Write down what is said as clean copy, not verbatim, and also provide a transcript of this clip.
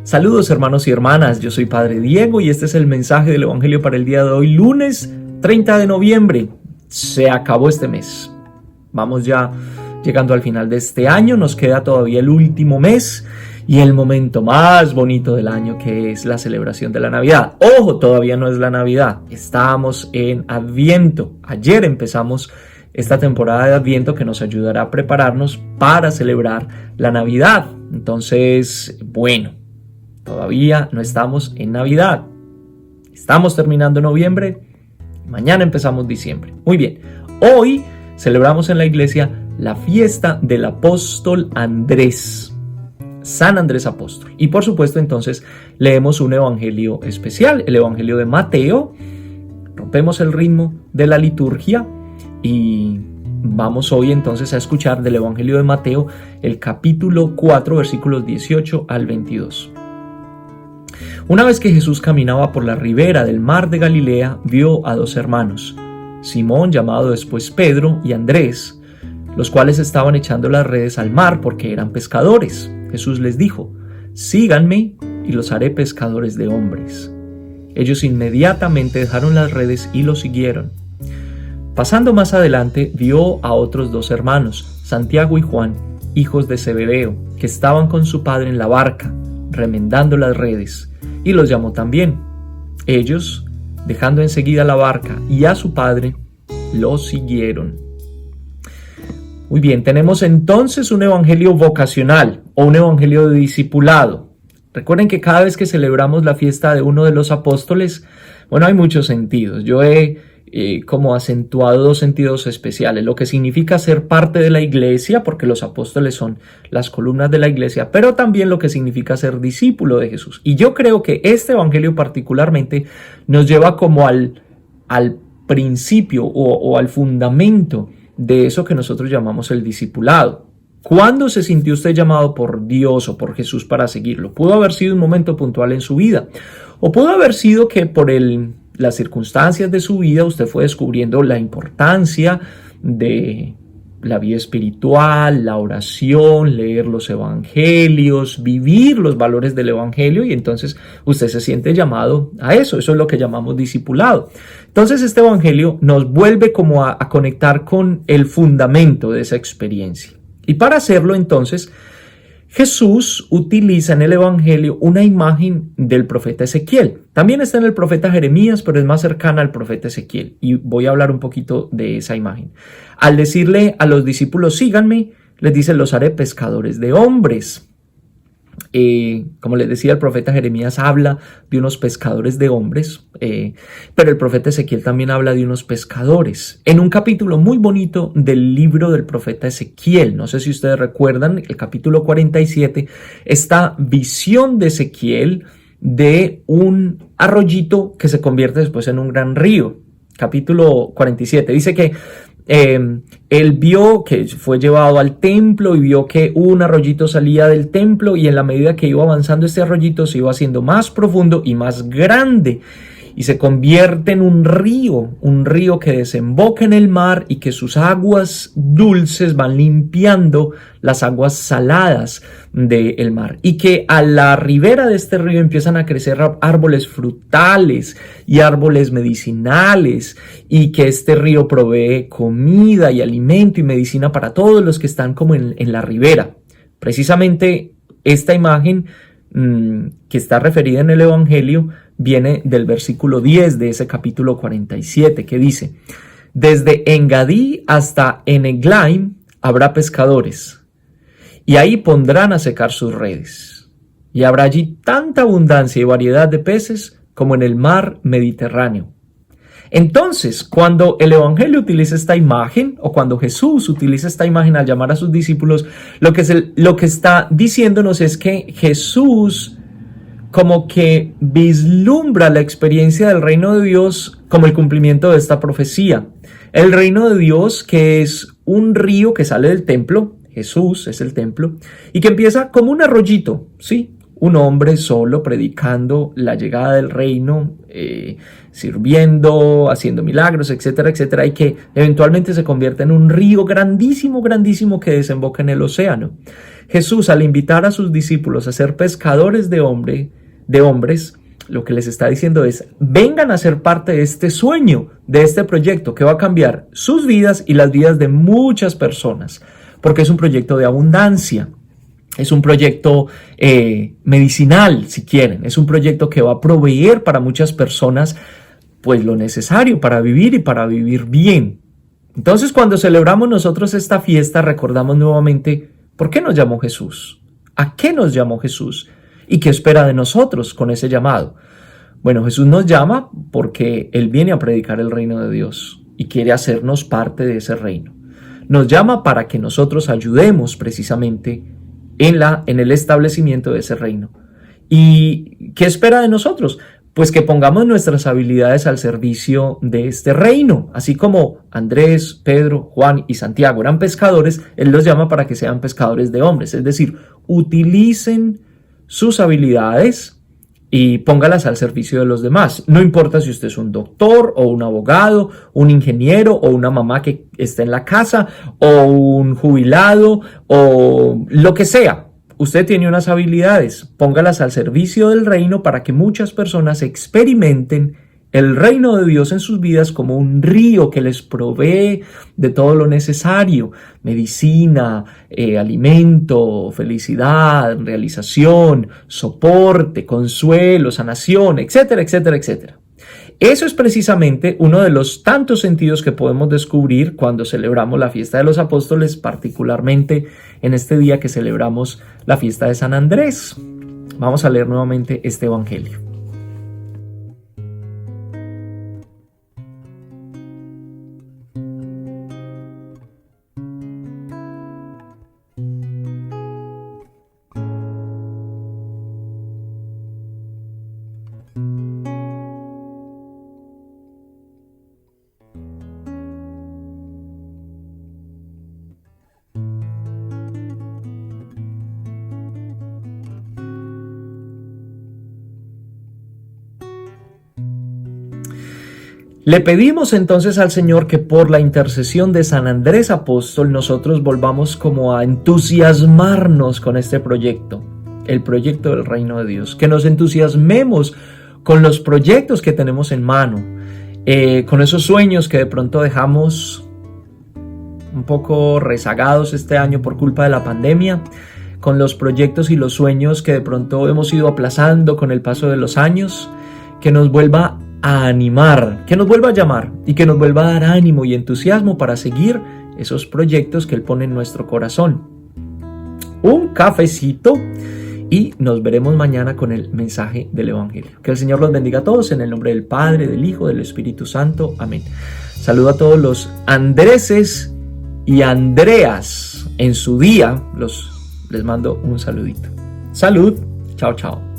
Saludos hermanos y hermanas, yo soy Padre Diego y este es el mensaje del Evangelio para el día de hoy, lunes 30 de noviembre. Se acabó este mes. Vamos ya llegando al final de este año, nos queda todavía el último mes y el momento más bonito del año, que es la celebración de la Navidad. Ojo, todavía no es la Navidad, estamos en Adviento. Ayer empezamos esta temporada de Adviento que nos ayudará a prepararnos para celebrar la Navidad. Entonces, bueno, todavía no estamos en Navidad. Estamos terminando noviembre, mañana empezamos diciembre. Muy bien, hoy celebramos en la iglesia la fiesta del apóstol Andrés, San Andrés Apóstol. Y por supuesto entonces leemos un evangelio especial, el evangelio de Mateo. Rompemos el ritmo de la liturgia y vamos hoy entonces a escuchar del evangelio de Mateo el capítulo 4, versículos 18 al 22. Una vez que Jesús caminaba por la ribera del mar de Galilea, vio a dos hermanos, Simón, llamado después Pedro, y Andrés, los cuales estaban echando las redes al mar porque eran pescadores. Jesús les dijo: síganme y los haré pescadores de hombres. Ellos inmediatamente dejaron las redes y lo siguieron. Pasando más adelante, vio a otros dos hermanos, Santiago y Juan, hijos de Zebedeo, que estaban con su padre en la barca, remendando las redes, y los llamó también. Ellos, dejando enseguida la barca y a su padre, lo siguieron. Muy bien, tenemos entonces un evangelio vocacional o un evangelio de discipulado. Recuerden que cada vez que celebramos la fiesta de uno de los apóstoles, bueno, hay muchos sentidos. Yo he como acentuado dos sentidos especiales: lo que significa ser parte de la iglesia, porque los apóstoles son las columnas de la iglesia, pero también lo que significa ser discípulo de Jesús. Y yo creo que este evangelio particularmente nos lleva como al principio o al fundamento de eso que nosotros llamamos el discipulado. ¿Cuándo se sintió usted llamado por Dios o por Jesús para seguirlo? Pudo haber sido un momento puntual en su vida, o pudo haber sido que por las circunstancias de su vida usted fue descubriendo la importancia de la vida espiritual, la oración, leer los evangelios, vivir los valores del evangelio, y entonces usted se siente llamado a eso. Eso es lo que llamamos discipulado. Entonces este evangelio nos vuelve como a conectar con el fundamento de esa experiencia. Y para hacerlo entonces, Jesús utiliza en el evangelio una imagen del profeta Ezequiel. También está en el profeta Jeremías, pero es más cercana al profeta Ezequiel. Y voy a hablar un poquito de esa imagen. Al decirle a los discípulos, síganme, les dice: los haré pescadores de hombres. Como les decía, el profeta Jeremías habla de unos pescadores de hombres, pero el profeta Ezequiel también habla de unos pescadores. En un capítulo muy bonito del libro del profeta Ezequiel, no sé si ustedes recuerdan, el capítulo 47, esta visión de Ezequiel de un arroyito que se convierte después en un gran río. Capítulo 47 dice que él vio que fue llevado al templo y vio que un arroyito salía del templo, y en la medida que iba avanzando este arroyito se iba haciendo más profundo y más grande y se convierte en un río que desemboca en el mar y que sus aguas dulces van limpiando las aguas saladas del mar, y que a la ribera de este río empiezan a crecer árboles frutales y árboles medicinales, y que este río provee comida y alimento y medicina para todos los que están como en la ribera. Precisamente esta imagen que está referida en el evangelio viene del versículo 10 de ese capítulo 47, que dice: desde Engadí hasta Eneglaim habrá pescadores, y ahí pondrán a secar sus redes, y habrá allí tanta abundancia y variedad de peces como en el mar Mediterráneo. Entonces, cuando el evangelio utiliza esta imagen, o cuando Jesús utiliza esta imagen al llamar a sus discípulos, lo que está diciéndonos es que Jesús como que vislumbra la experiencia del reino de Dios como el cumplimiento de esta profecía. El reino de Dios, que es un río que sale del templo, Jesús es el templo, y que empieza como un arroyito, ¿sí? un hombre solo predicando la llegada del reino, sirviendo, haciendo milagros, etcétera, etcétera, y que eventualmente se convierte en un río grandísimo, grandísimo que desemboca en el océano. Jesús, al invitar a sus discípulos a ser pescadores de hombres, lo que les está diciendo es: vengan a ser parte de este sueño, de este proyecto que va a cambiar sus vidas y las vidas de muchas personas, porque es un proyecto de abundancia. Es un proyecto medicinal, si quieren. Es un proyecto que va a proveer para muchas personas pues lo necesario para vivir y para vivir bien. Entonces, cuando celebramos nosotros esta fiesta, recordamos nuevamente por qué nos llamó Jesús, a qué nos llamó Jesús y qué espera de nosotros con ese llamado. Bueno, Jesús nos llama porque Él viene a predicar el reino de Dios y quiere hacernos parte de ese reino. Nos llama para que nosotros ayudemos precisamente en el establecimiento de ese reino. ¿Y qué espera de nosotros? Pues que pongamos nuestras habilidades al servicio de este reino. Así como Andrés, Pedro, Juan y Santiago eran pescadores, Él los llama para que sean pescadores de hombres. Es decir, utilicen sus habilidades y póngalas al servicio de los demás. No importa si usted es un doctor o un abogado, un ingeniero o una mamá que está en la casa o un jubilado o lo que sea. Usted tiene unas habilidades, póngalas al servicio del reino para que muchas personas experimenten el reino de Dios en sus vidas como un río que les provee de todo lo necesario: medicina, alimento, felicidad, realización, soporte, consuelo, sanación, etcétera, etcétera, etcétera. Eso es precisamente uno de los tantos sentidos que podemos descubrir cuando celebramos la fiesta de los apóstoles, particularmente en este día que celebramos la fiesta de San Andrés. Vamos a leer nuevamente este evangelio. Le pedimos entonces al Señor que por la intercesión de San Andrés Apóstol nosotros volvamos como a entusiasmarnos con este proyecto, el proyecto del reino de Dios, que nos entusiasmemos con los proyectos que tenemos en mano, con esos sueños que de pronto dejamos un poco rezagados este año por culpa de la pandemia, con los proyectos y los sueños que de pronto hemos ido aplazando con el paso de los años, que nos vuelva a animar, que nos vuelva a llamar y que nos vuelva a dar ánimo y entusiasmo para seguir esos proyectos que Él pone en nuestro corazón. Un cafecito y nos veremos mañana con el mensaje del Evangelio. Que el Señor los bendiga a todos en el nombre del Padre, del Hijo, del Espíritu Santo. Amén. Saludo a todos los Andreses y Andreas en su día. Les mando un saludito. Salud. Chao, chao.